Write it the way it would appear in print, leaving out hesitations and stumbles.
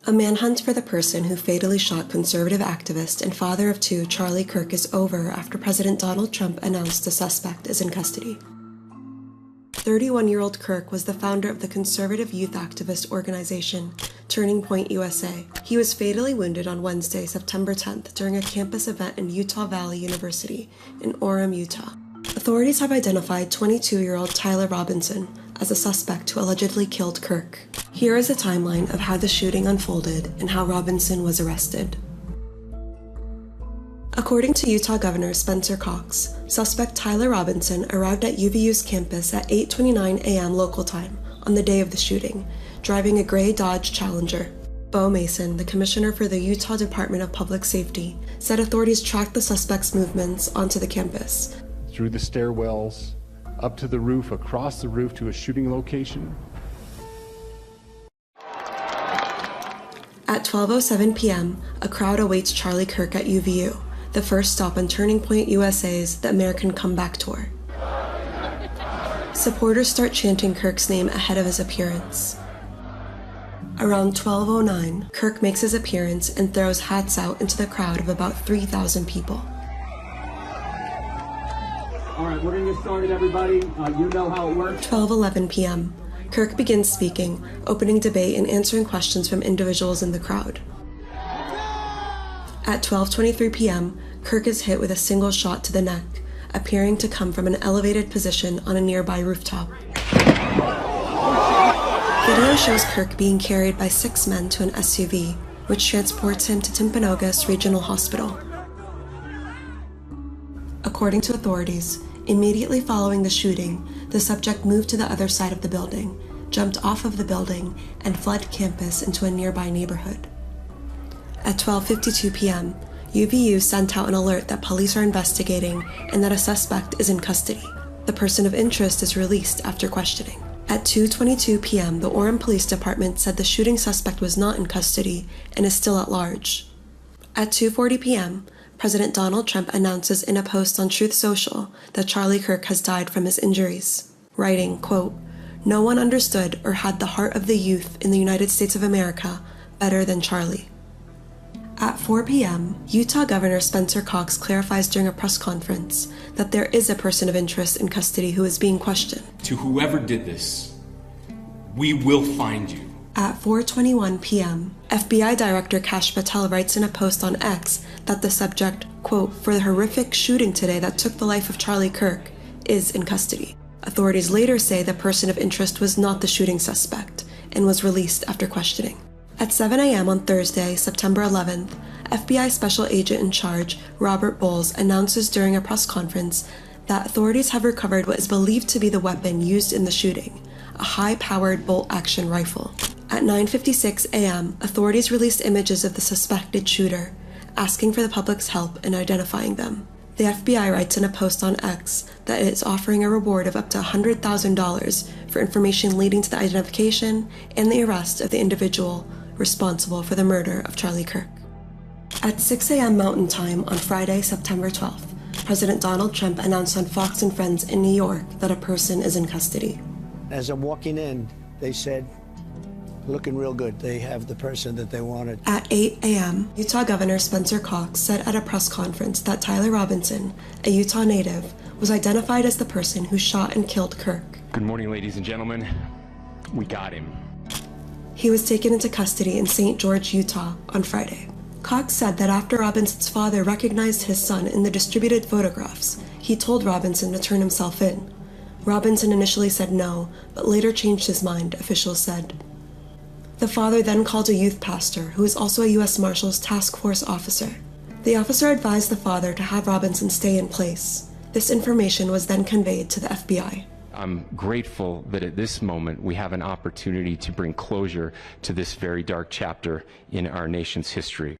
A manhunt for the person who fatally shot conservative activist and father of two Charlie Kirk is over after President Donald Trump announced the suspect is in custody. 31-year-old Kirk was the founder of the conservative youth activist organization Turning Point USA. He was fatally wounded on Wednesday, September 10th during a campus event in Utah Valley University in Orem, Utah. Authorities have identified 22-year-old Tyler Robinson as a suspect who allegedly killed Kirk. Here is a timeline of how the shooting unfolded and how Robinson was arrested. According to Utah Governor Spencer Cox, suspect Tyler Robinson arrived at UVU's campus at 8:29 a.m. local time on the day of the shooting, driving a gray Dodge Challenger. Bo Mason, the commissioner for the Utah Department of Public Safety, said authorities tracked the suspect's movements onto the campus. Through the stairwells, up to the roof, across the roof to a shooting location. At 12:07 p.m., a crowd awaits Charlie Kirk at UVU, the first stop on Turning Point USA's The American Comeback Tour. Supporters start chanting Kirk's name ahead of his appearance. Around 12:09, Kirk makes his appearance and throws hats out into the crowd of about 3,000 people. All right, we're going to get started, everybody. You know how it works. 12:11 p.m. Kirk begins speaking, opening debate and answering questions from individuals in the crowd. At 12:23 p.m., Kirk is hit with a single shot to the neck, appearing to come from an elevated position on a nearby rooftop. Video shows Kirk being carried by 6 men to an SUV, which transports him to Timpanogos Regional Hospital. According to authorities, immediately following the shooting, the subject moved to the other side of the building, jumped off of the building, and fled campus into a nearby neighborhood. At 12:52 p.m., UVU sent out an alert that police are investigating and that a suspect is in custody. The person of interest is released after questioning. At 2:22 p.m., the Orem Police Department said the shooting suspect was not in custody and is still at large. At 2:40 p.m., President Donald Trump announces in a post on Truth Social that Charlie Kirk has died from his injuries, writing, quote, "No one understood or had the heart of the youth in the United States of America better than Charlie." At 4 p.m., Utah Governor Spencer Cox clarifies during a press conference that there is a person of interest in custody who is being questioned. To whoever did this, we will find you. At 4:21 p.m., FBI Director Kash Patel writes in a post on X that the subject, quote, "for the horrific shooting today that took the life of Charlie Kirk, is in custody." Authorities later say the person of interest was not the shooting suspect and was released after questioning. At 7 a.m. on Thursday, September 11th, FBI Special Agent in Charge Robert Bowles announces during a press conference that authorities have recovered what is believed to be the weapon used in the shooting, a high-powered bolt-action rifle. At 9:56 a.m., authorities released images of the suspected shooter, asking for the public's help in identifying them. The FBI writes in a post on X that it is offering a reward of up to $100,000 for information leading to the identification and the arrest of the individual responsible for the murder of Charlie Kirk. At 6 a.m. Mountain Time on Friday, September 12th, President Donald Trump announced on Fox and Friends in New York that a person is in custody. As I'm walking in, they said, looking real good. They have the person that they wanted. At 8 a.m., Utah Governor Spencer Cox said at a press conference that Tyler Robinson, a Utah native, was identified as the person who shot and killed Kirk. Good morning, ladies and gentlemen. We got him. He was taken into custody in St. George, Utah, on Friday. Cox said that after Robinson's father recognized his son in the distributed photographs, he told Robinson to turn himself in. Robinson initially said no, but later changed his mind, officials said. The father then called a youth pastor, who is also a U.S. Marshals Task Force officer. The officer advised the father to have Robinson stay in place. This information was then conveyed to the FBI. I'm grateful that at this moment we have an opportunity to bring closure to this very dark chapter in our nation's history.